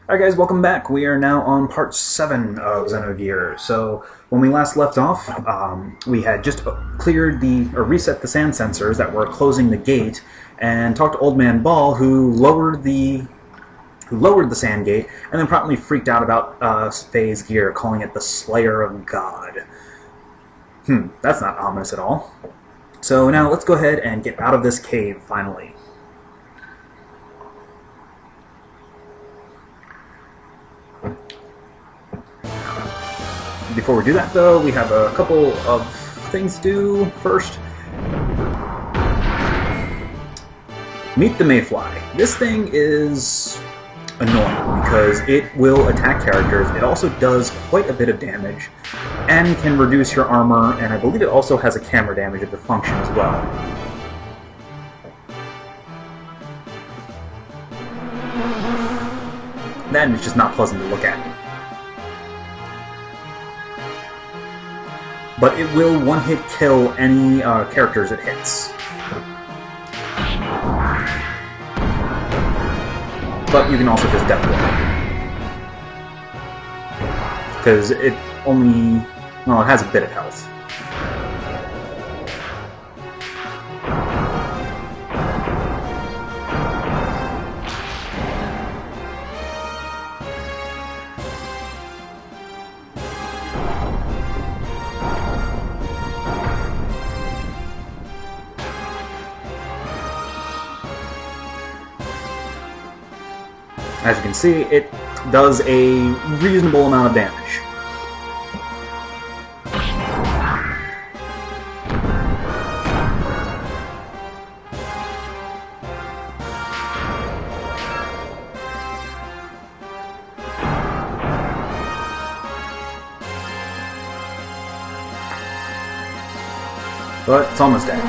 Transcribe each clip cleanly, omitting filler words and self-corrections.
Alright guys, welcome back. We are now on part 7 of Xenogears. So, when we last left off, we had just cleared or reset the sand sensors that were closing the gate, and talked to Old Man Bal, who lowered the sand gate, and then promptly freaked out about Faye's gear, calling it the Slayer of God. That's not ominous at all. So now let's go ahead and get out of this cave, finally. Before we do that, though, we have a couple of things to do. First, meet the Mayfly. This thing is annoying because it will attack characters. It also does quite a bit of damage and can reduce your armor, and I believe it also has a camera damage of the function as well. That is just not pleasant to look at. But it will one-hit kill any characters it hits. But you can also just death blow. Because it only... well, it has a bit of health. As you can see, it does a reasonable amount of damage. But it's almost dead.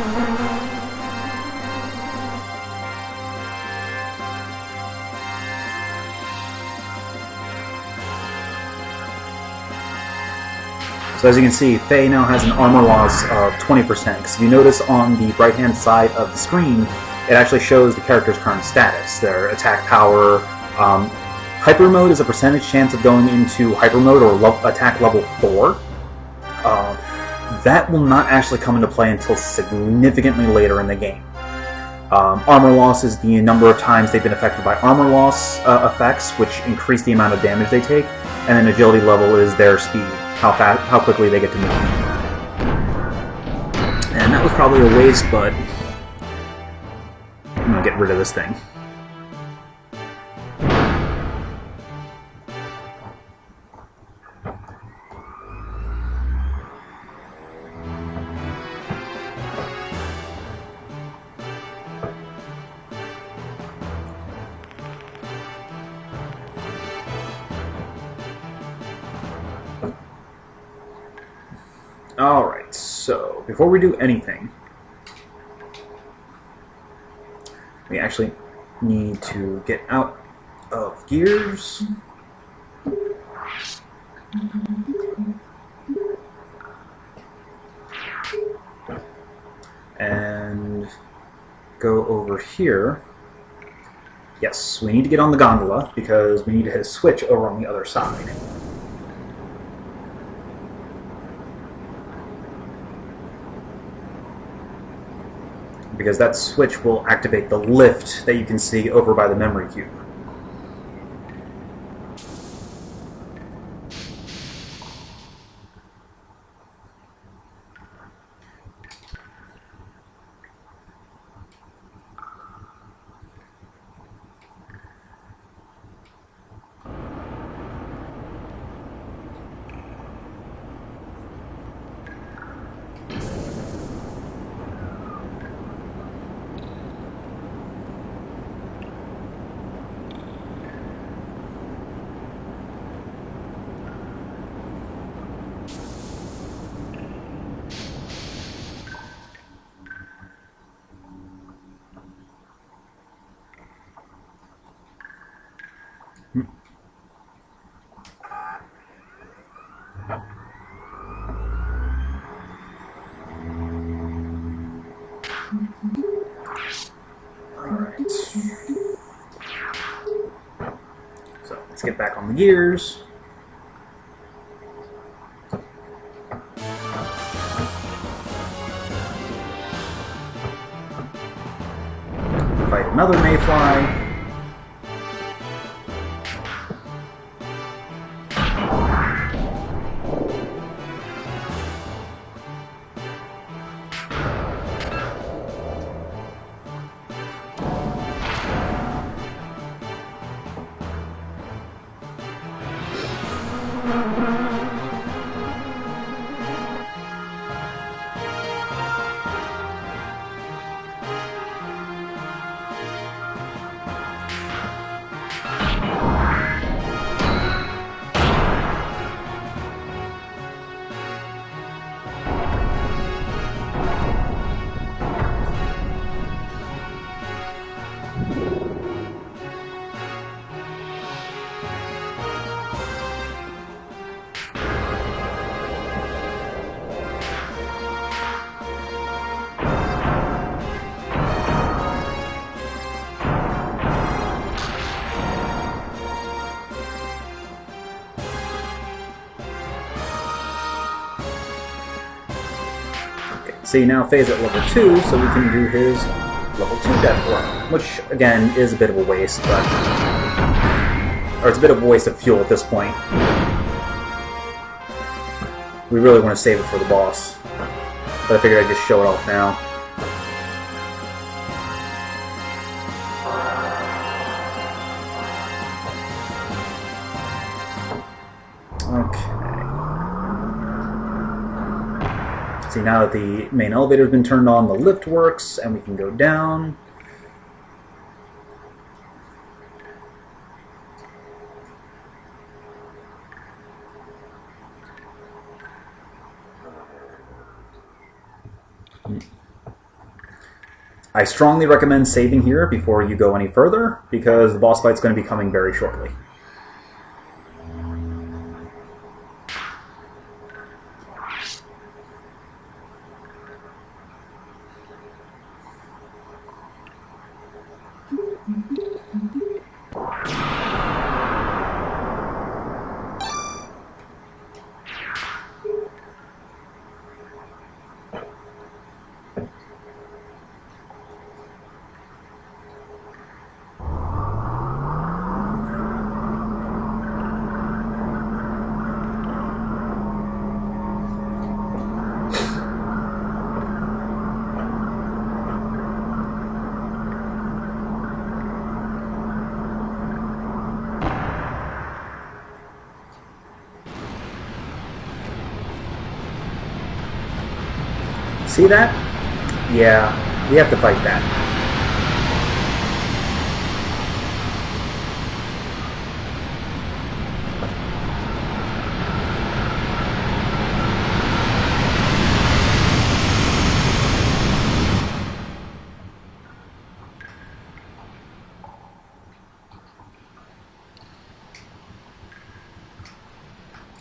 So as you can see, Faye now has an armor loss of 20%, because if you notice on the right-hand side of the screen, it actually shows the character's current status, their attack power. Hyper mode is a percentage chance of going into hyper mode or attack level 4. That will not actually come into play until significantly later in the game. Armor loss is the number of times they've been affected by armor loss effects, which increase the amount of damage they take, and then agility level is their speed. How quickly they get to move. And that was probably a waste, but I'm gonna get rid of this thing. Alright, so before we do anything, we actually need to get out of gears. And go over here. Yes, we need to get on the gondola because we need to hit a switch over on the other side. Because that switch will activate the lift that you can see over by the memory cube. Let's get back on the gears. Fight another mayfly. See, now phase at level 2, so we can do his level 2 death blow, which, again, is a bit of a waste, but... or it's a bit of a waste of fuel at this point. We really want to save it for the boss, but I figured I'd just show it off now. See, now that the main elevator's been turned on, the lift works, and we can go down. I strongly recommend saving here before you go any further, because the boss fight's going to be coming very shortly. See that? Yeah, we have to fight that.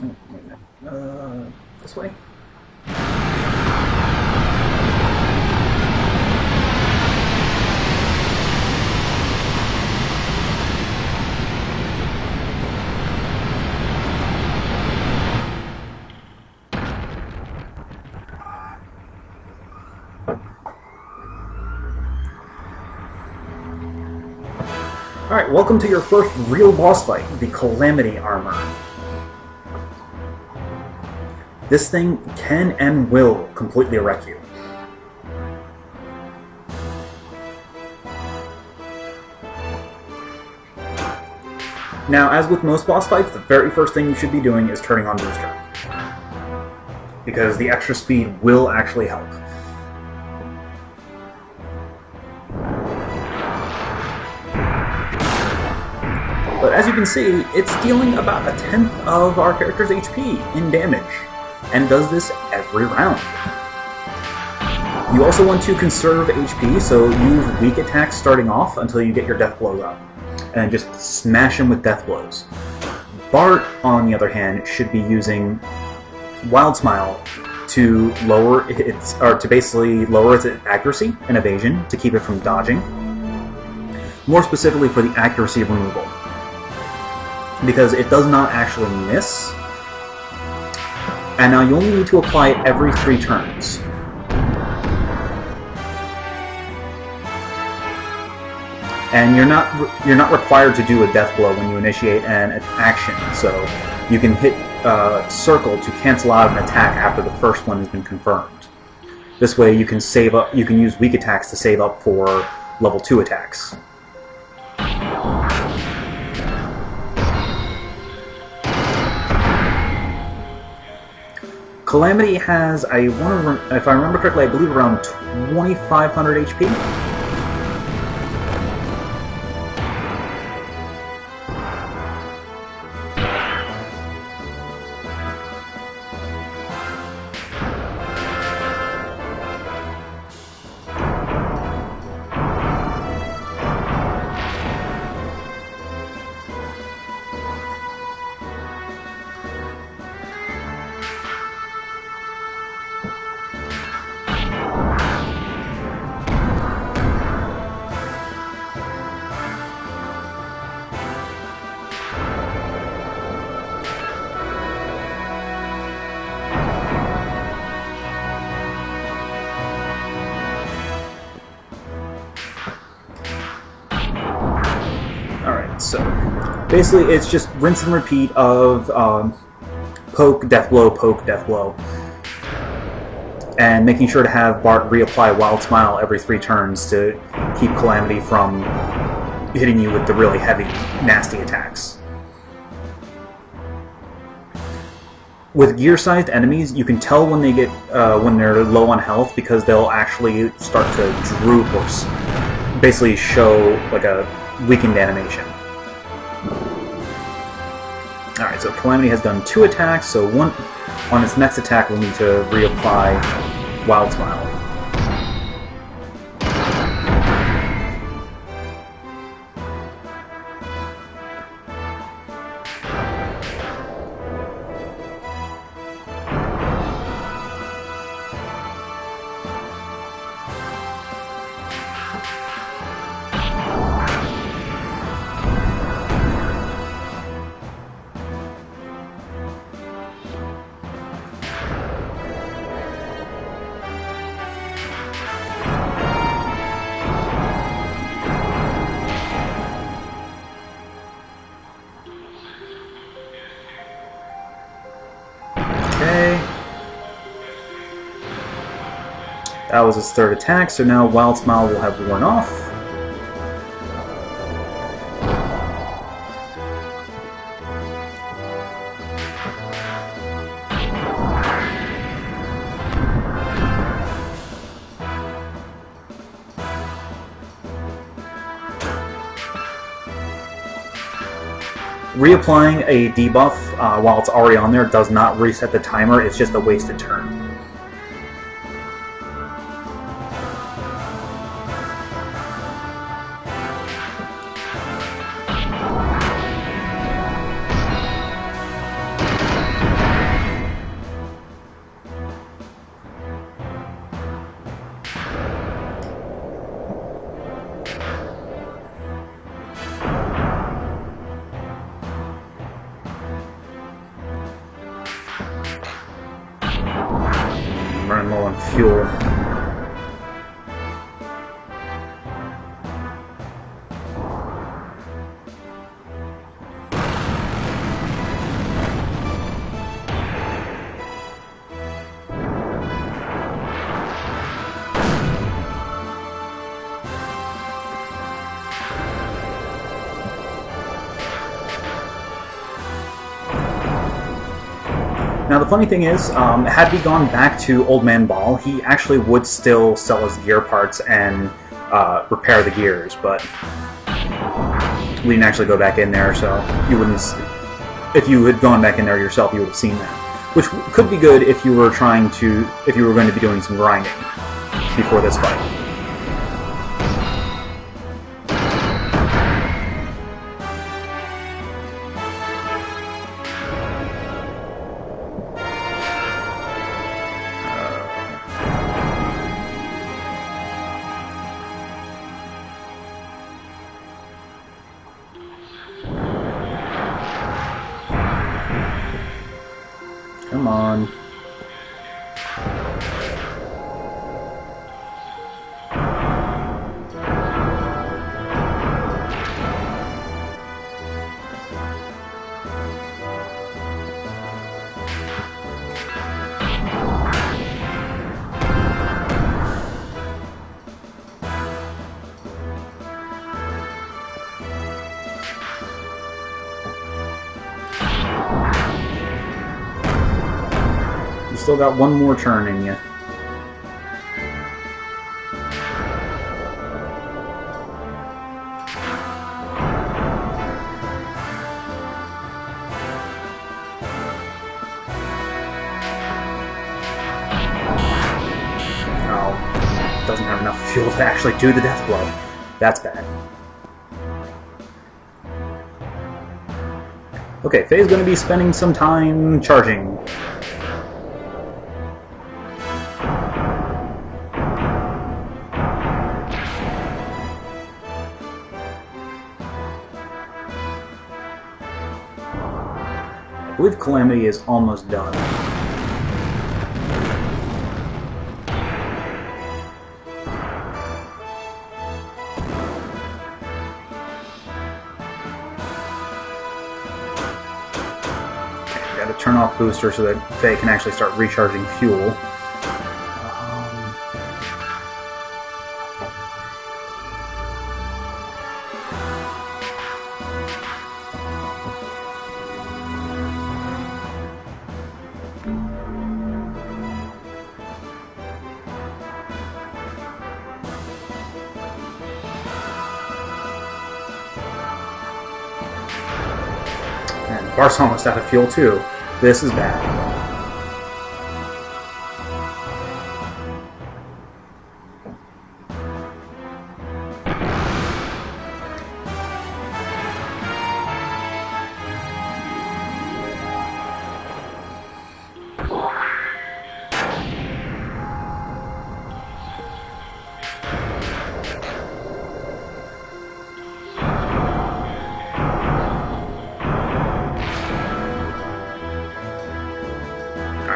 Oh, wait a minute. This way? Alright, welcome to your first real boss fight, the Calamity armor. This thing can and will completely wreck you. Now, as with most boss fights, the very first thing you should be doing is turning on Booster, because the extra speed will actually help. But as you can see, it's dealing about 1/10 of our character's HP in damage, and it does this every round. You also want to conserve HP, so use weak attacks starting off until you get your death blows up, and just smash him with death blows. Bart, on the other hand, should be using Wild Smile to lower its, or to basically lower its accuracy and evasion to keep it from dodging. More specifically for the accuracy removal. because it does not actually miss. And now you only need to apply it every 3 turns. And you're not required to do a death blow when you initiate an action, so you can hit circle to cancel out an attack after the first one has been confirmed. This way you can save up. You can use weak attacks to save up for level 2 attacks. Calamity has, if I remember correctly, I believe around 2,500 HP. So, basically, it's just rinse and repeat of poke, death blow, and making sure to have Bart reapply Wild Smile every 3 turns to keep Calamity from hitting you with the really heavy, nasty attacks. With gear-sized enemies, you can tell when they get when they're low on health because they'll actually start to droop or basically show like a weakened animation. Alright, so Calamity has done 2 attacks, so one on its next attack we'll need to reapply Wild Smile. That was his 3rd attack, so now Wild Smile will have worn off. Reapplying a debuff while it's already on there does not reset the timer, it's just a wasted turn. Running low on fuel. Now the funny thing is, had we gone back to Old Man Bal, he actually would still sell us gear parts and repair the gears, but we didn't actually go back in there, so you wouldn't. If you had gone back in there yourself, you would have seen that, which could be good if you were going to be doing some grinding before this fight. Come on. Still got one more turn in you. Oh, doesn't have enough fuel to actually do the death blow. That's bad. Okay, Faye's going to be spending some time charging. I believe Calamity is almost done. Okay, gotta turn off booster so that Faye can actually start recharging fuel. Bart's almost out of fuel too. This is bad.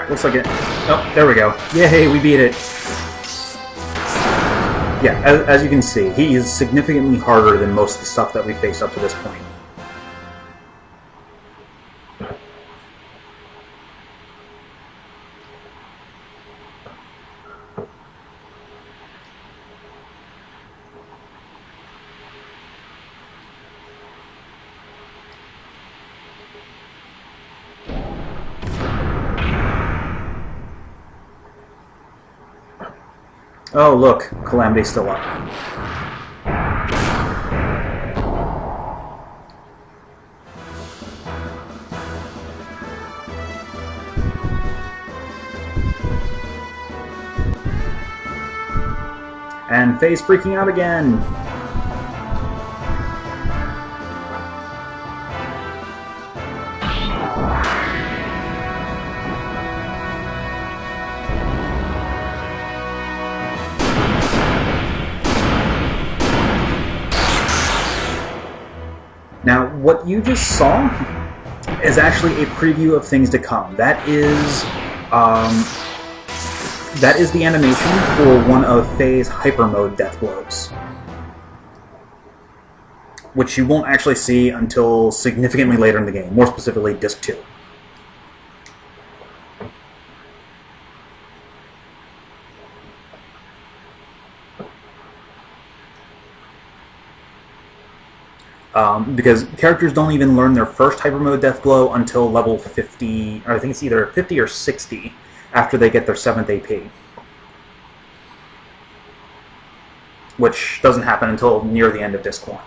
Looks like it. Oh, there we go. Yay, we beat it. Yeah, as you can see, he is significantly harder than most of the stuff that we faced up to this point. Oh, look, Calamity's still up. And Faye's freaking out again. Now, what you just saw is actually a preview of things to come. That is the animation for one of Faye's hyper mode death blows, which you won't actually see until significantly later in the game, more specifically Disc 2. Because characters don't even learn their first hyper mode death blow until level 50, or I think it's either 50 or 60, after they get their 7th AP. Which doesn't happen until near the end of Disc 1.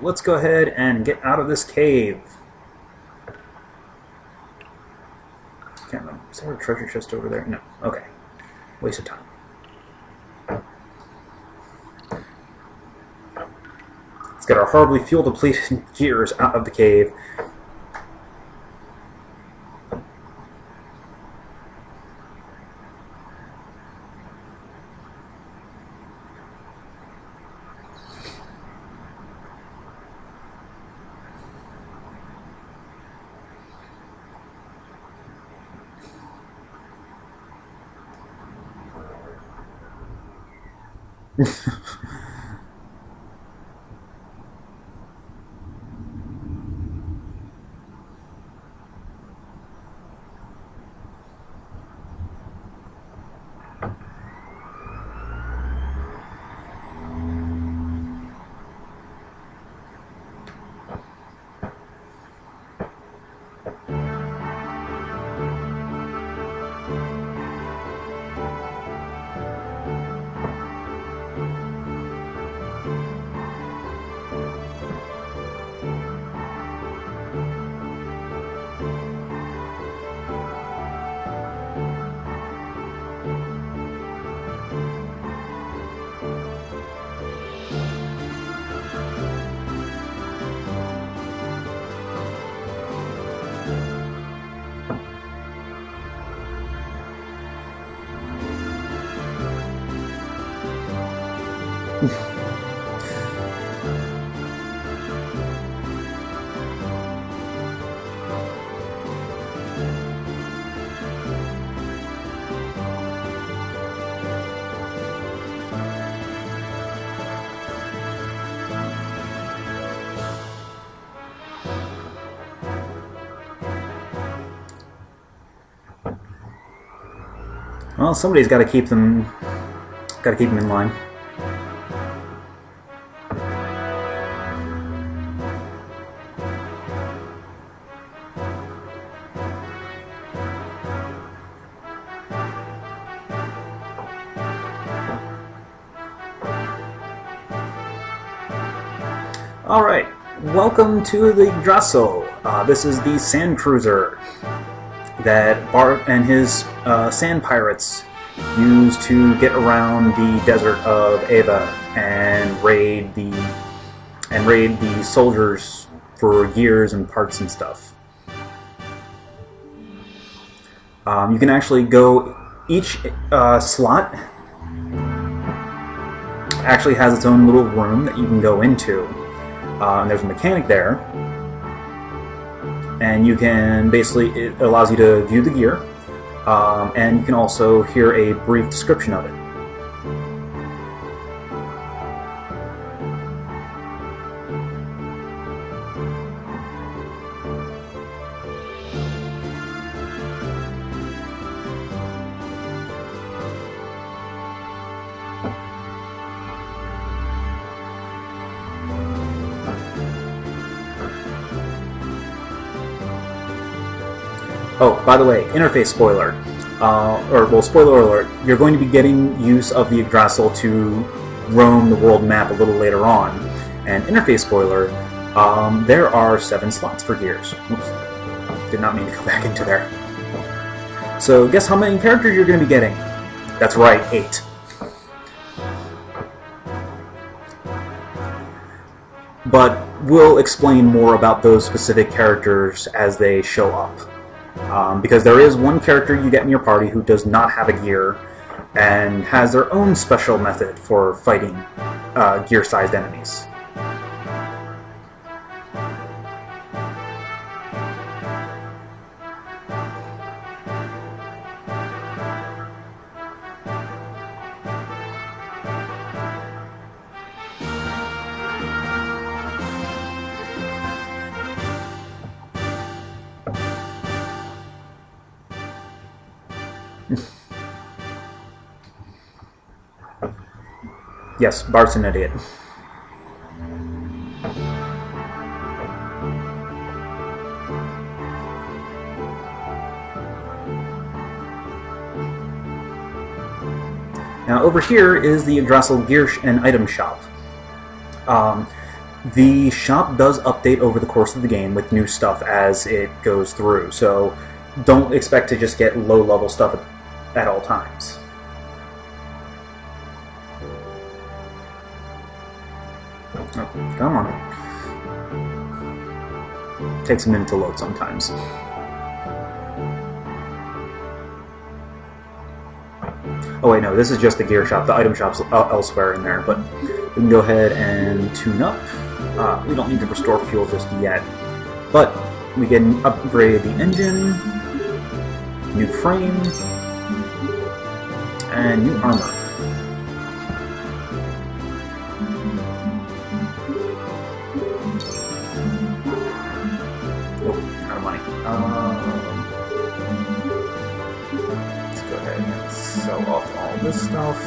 let's go ahead and get out of this cave. Can't remember. Is there a treasure chest over there? No. Okay. Waste of time. Let's get our horribly fuel depleted gears out of the cave. Well, somebody's got to keep them. Got to keep them in line. All right, welcome to the Yggdrasil. This is the sand cruiser that Bart and his sand pirates use to get around the desert of Ava and raid the soldiers for gears and parts and stuff. You can actually go each slot actually has its own little room that you can go into. And there's a mechanic there. And you can basically, it allows you to view the gear, and you can also hear a brief description of it. Oh, by the way, interface spoiler, spoiler alert, you're going to be getting use of the Yggdrasil to roam the world map a little later on. And interface spoiler, there are 7 slots for gears. Oops, did not mean to go back into there. So guess how many characters you're going to be getting? That's right, 8. But we'll explain more about those specific characters as they show up. Because there is one character you get in your party who does not have a gear and has their own special method for fighting gear-sized enemies. Yes, Bart's an idiot. Now over here is the Yggdrasil Gear and Item Shop. The shop does update over the course of the game with new stuff as it goes through, so don't expect to just get low-level stuff at all times. Oh, come on. Takes a minute to load sometimes. Oh wait, no, this is just the gear shop. The item shop's elsewhere in there, but we can go ahead and tune up. We don't need to restore fuel just yet, but we can upgrade the engine, new frame, and new armor. Oh, out of money. Let's go ahead and sell off all this stuff.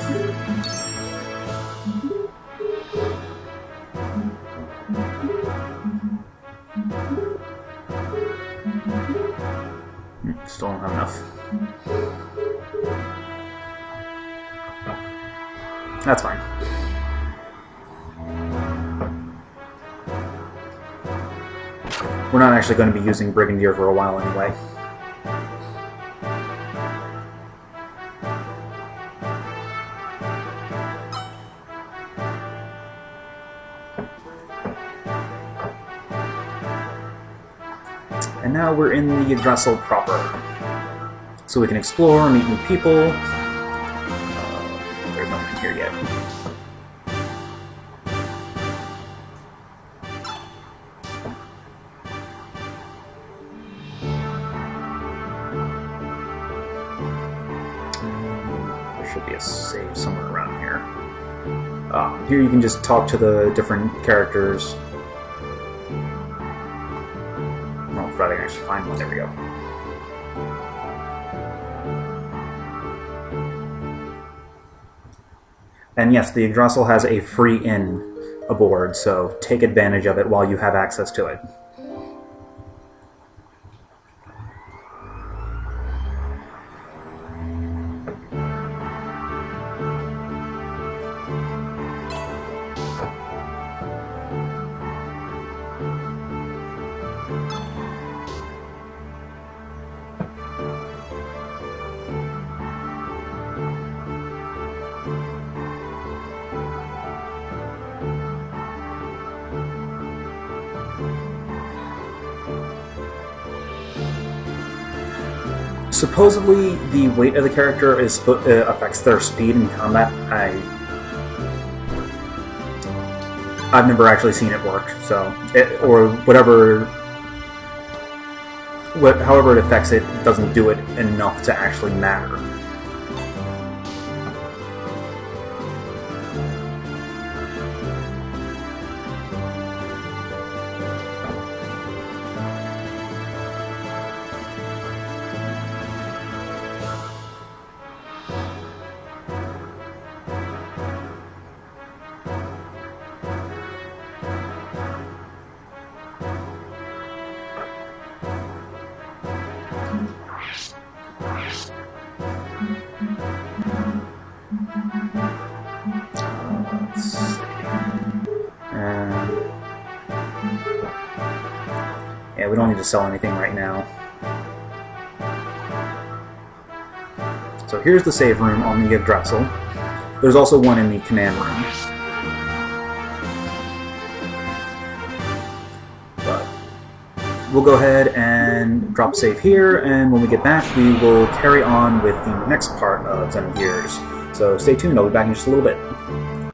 Still don't have enough. That's fine. We're not actually going to be using Brigand Gear for a while anyway. And now we're in the Yggdrasil proper. So we can explore, meet new people. There's no one here yet. There should be a save somewhere around here. Here you can just talk to the different characters. If I can actually find one, there we go. And yes, the Yggdrasil has a free inn aboard, so take advantage of it while you have access to it. Supposedly, the weight of the character is affects their speed in combat. I've never actually seen it work, so or whatever. However it affects it, doesn't do it enough to actually matter. Yeah, we don't need to sell anything right now. So here's the save room on the Yggdrasil. There's also one in the command room. But we'll go ahead and drop save here, and when we get back, we will carry on with the next part of Xenogears. So stay tuned, I'll be back in just a little bit.